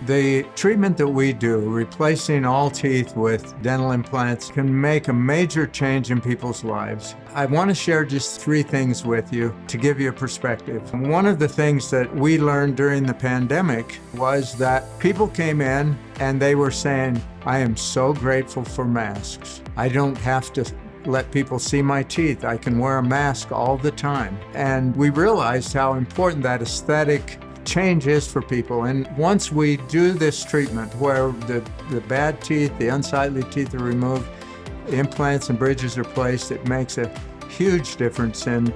The treatment that we do, replacing all teeth with dental implants, can make a major change in people's lives. I want to share just 3 things with you to give you a perspective. One of the things that we learned during the pandemic was that people came in and they were saying, I am so grateful for masks. I don't have to let people see my teeth. I can wear a mask all the time. And we realized how important that aesthetic change is for people. And once we do this treatment where the bad teeth, the unsightly teeth are removed, implants and bridges are placed, it makes a huge difference in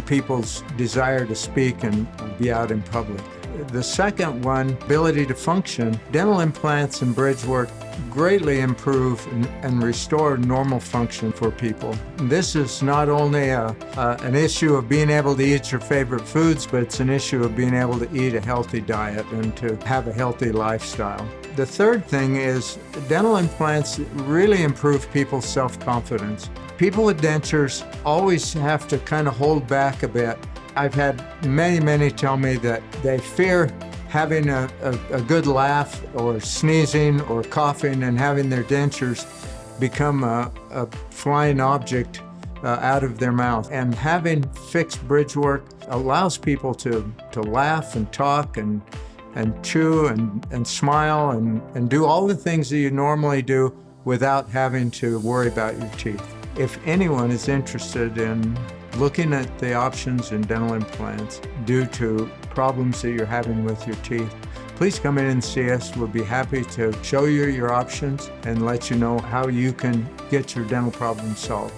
people's desire to speak and be out in public. The second one, ability to function. Dental implants and bridge work greatly improve and restore normal function for people. This is not only an issue of being able to eat your favorite foods, but it's an issue of being able to eat a healthy diet and to have a healthy lifestyle. The third thing is dental implants really improve people's self-confidence. People with dentures always have to kind of hold back a bit. I've had many tell me that they fear having a good laugh or sneezing or coughing and having their dentures become a flying object out of their mouth. And having fixed bridge work allows people to laugh and talk and chew and smile and do all the things that you normally do without having to worry about your teeth. If anyone is interested in looking at the options in dental implants due to problems that you're having with your teeth, please come in and see us. We'll be happy to show you your options and let you know how you can get your dental problem solved.